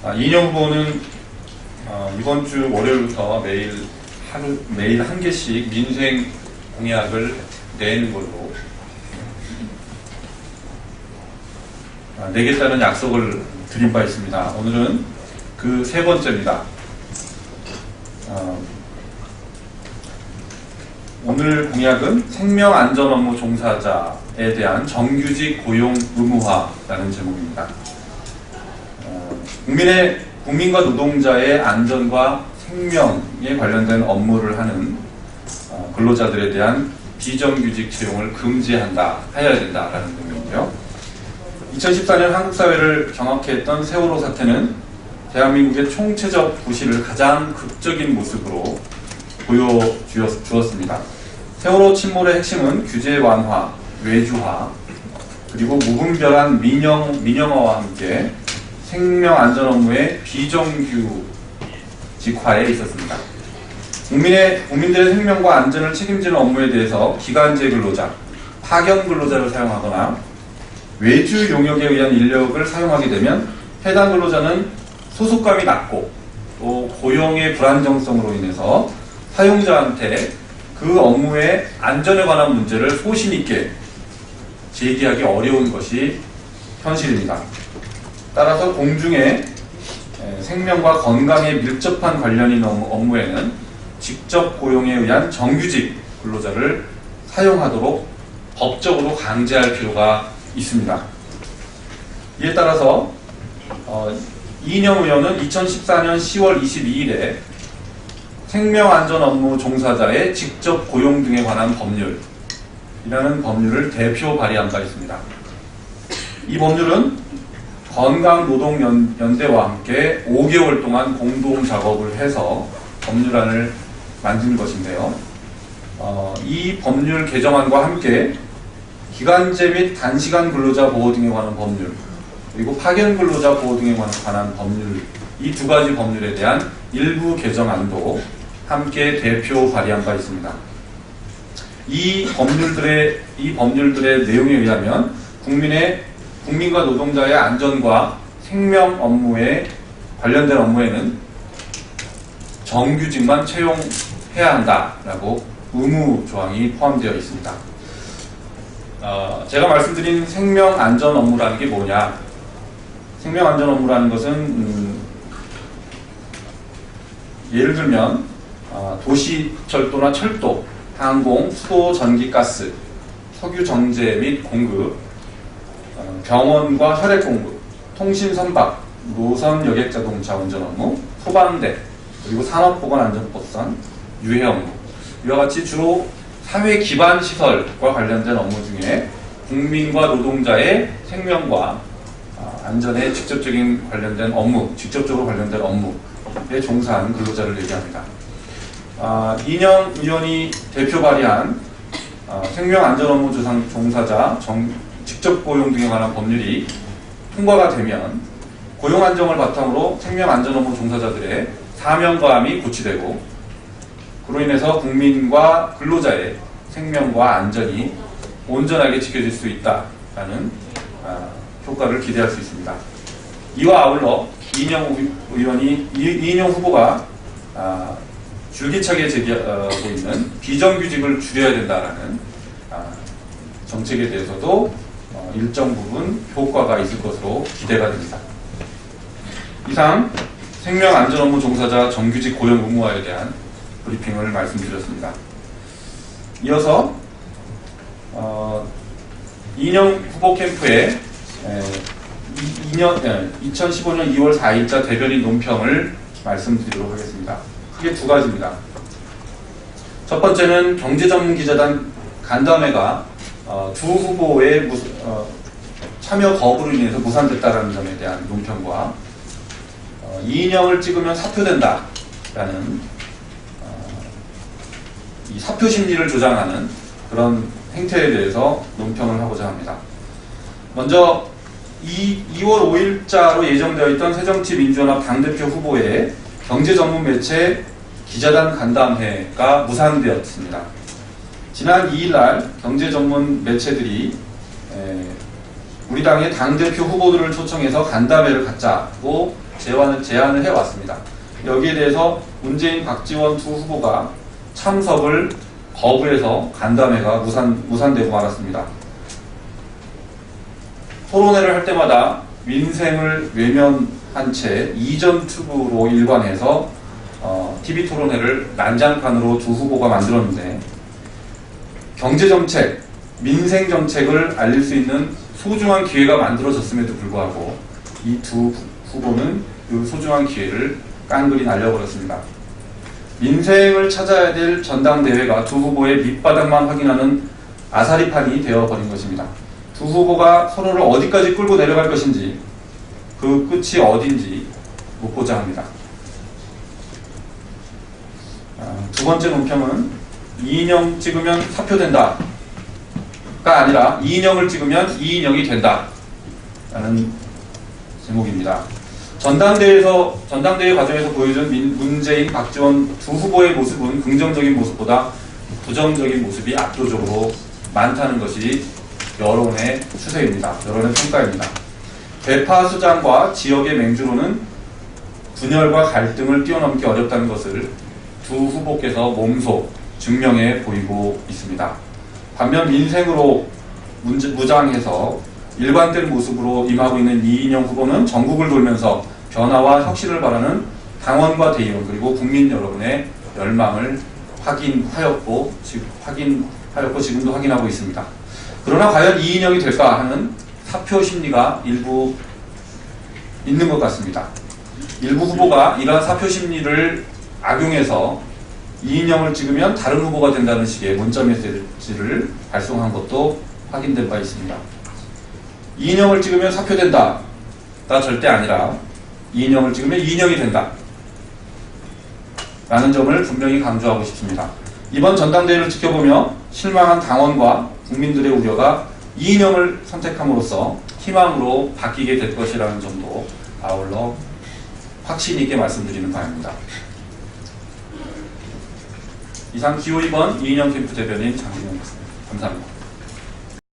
이인영 후보는 이번 주 월요일부터 매일 한 개씩 민생 공약을 내는 걸로 내겠다는 약속을 드린 바 있습니다. 오늘은 그 세 번째입니다. 오늘 공약은 생명안전 업무 종사자에 대한 정규직 고용 의무화라는 제목입니다. 국민과 노동자의 안전과 생명에 관련된 업무를 하는 근로자들에 대한 비정규직 채용을 하여야 된다라는 내용이고요. 2014년 한국 사회를 경악했던 세월호 사태는 대한민국의 총체적 부실을 가장 극적인 모습으로 보여주었습니다. 세월호 침몰의 핵심은 규제 완화, 외주화, 그리고 무분별한 민영화와 함께 생명안전 업무의 비정규직화에 있었습니다. 국민들의 생명과 안전을 책임지는 업무에 대해서 기간제 근로자, 파견 근로자를 사용하거나 외주 용역에 의한 인력을 사용하게 되면 해당 근로자는 소속감이 낮고 또 고용의 불안정성으로 인해서 사용자한테 그 업무의 안전에 관한 문제를 소신 있게 제기하기 어려운 것이 현실입니다. 따라서 공중의 생명과 건강에 밀접한 관련인 업무에는 직접 고용에 의한 정규직 근로자를 사용하도록 법적으로 강제할 필요가 있습니다. 이에 따라서 이인영 의원은 2014년 10월 22일에 생명안전 업무 종사자의 직접 고용 등에 관한 법률이라는 법률을 대표 발의한 바 있습니다. 이 법률은 건강노동연대와 함께 5개월 동안 공동 작업을 해서 법률안을 만든 것인데요. 이 법률 개정안과 함께 기간제 및 단시간 근로자 보호 등에 관한 법률, 그리고 파견 근로자 보호 등에 관한 법률, 이 두 가지 법률에 대한 일부 개정안도 함께 대표 발의한 바 있습니다. 이 법률들의 내용에 의하면 국민과 노동자의 안전과 생명 업무에 관련된 업무에는 정규직만 채용해야 한다라고 의무 조항이 포함되어 있습니다. 제가 말씀드린 생명안전 업무라는 게 뭐냐? 생명안전 업무라는 것은 예를 들면 도시철도나 철도, 항공, 수도, 전기, 가스, 석유 정제 및 공급, 병원과 혈액 공급, 통신 선박, 노선 여객 자동차 운전 업무, 소방대, 그리고 산업보건안전법상 유해 업무, 이와 같이 주로 사회 기반 시설과 관련된 업무 중에 국민과 노동자의 생명과 안전에 직접적으로 관련된 업무에 종사하는 근로자를 얘기합니다. 이인영 의원이 대표 발의한 생명안전 업무 종사자 직접 고용 등에 관한 법률이 통과가 되면 고용 안정을 바탕으로 생명안전 업무 종사자들의 사명감이 고취되고, 그로 인해서 국민과 근로자의 생명과 안전이 온전하게 지켜질 수 있다라는 효과를 기대할 수 있습니다. 이와 아울러 이인영 후보가 줄기차게 제기하고 있는 비정규직을 줄여야 된다라는 정책에 대해서도 일정 부분 효과가 있을 것으로 기대가 됩니다. 이상 생명안전 업무 종사자 정규직 고용 의무화에 대한 브리핑을 말씀드렸습니다. 이어서 이인영 후보 캠프의 2015년 2월 4일자 대변인 논평을 말씀드리도록 하겠습니다. 크게 두 가지입니다. 첫 번째는 경제전문기자단 간담회가 두 후보의 참여 거부로 인해서 무산됐다는 점에 대한 논평과 이인영을 찍으면 사표된다라는 이 사표 심리를 조장하는 그런 행태에 대해서 논평을 하고자 합니다. 먼저 2월 5일자로 예정되어 있던 새정치민주연합 당대표 후보의 경제전문 매체 기자단 간담회가 무산되었습니다. 지난 2일날 경제전문 매체들이 우리 당의 당대표 후보들을 초청해서 간담회를 갖자고 제안을 해왔습니다. 여기에 대해서 문재인, 박지원 두 후보가 참석을 거부해서 간담회가 무산되고 말았습니다. 토론회를 할 때마다 민생을 외면한 채 이전 투구로 일관해서 TV 토론회를 난장판으로 두 후보가 만들었는데, 경제정책, 민생정책을 알릴 수 있는 소중한 기회가 만들어졌음에도 불구하고 이 두 후보는 그 소중한 기회를 깡그리 날려버렸습니다. 민생을 찾아야 될 전당대회가 두 후보의 밑바닥만 확인하는 아사리판이 되어버린 것입니다. 두 후보가 서로를 어디까지 끌고 내려갈 것인지, 그 끝이 어딘지 묻고자 합니다. 두 번째 논평은 이인영 찍으면 사표된다가 아니라 이인영을 찍으면 이인영이 된다 라는 제목입니다. 전당대회 과정에서 보여준 문재인, 박지원 두 후보의 모습은 긍정적인 모습보다 부정적인 모습이 압도적으로 많다는 것이 여론의 추세입니다. 여론의 평가입니다. 대파 수장과 지역의 맹주로는 분열과 갈등을 뛰어넘기 어렵다는 것을 두 후보께서 몸소 증명해 보이고 있습니다. 반면 민생으로 무장해서 일관된 모습으로 임하고 있는 이인영 후보는 전국을 돌면서 변화와 혁신을 바라는 당원과 대의원 그리고 국민 여러분의 열망을 확인하였고 지금도 확인하고 있습니다. 그러나 과연 이인영이 될까 하는 사표 심리가 일부 있는 것 같습니다. 일부 후보가 이러한 사표 심리를 악용해서 이인영을 찍으면 다른 후보가 된다는 식의 문자 메시지를 발송한 것도 확인된 바 있습니다. 이인영을 찍으면 사표된다. 가 절대 아니라 이인영을 찍으면 이인영이 된다. 라는 점을 분명히 강조하고 싶습니다. 이번 전당대회를 지켜보며 실망한 당원과 국민들의 우려가 이인영을 선택함으로써 희망으로 바뀌게 될 것이라는 점도 아울러 확신 있게 말씀드리는 바입니다. 이상 기호 2번 이인영 캠프 대변인 장진영이었습니다. 감사합니다.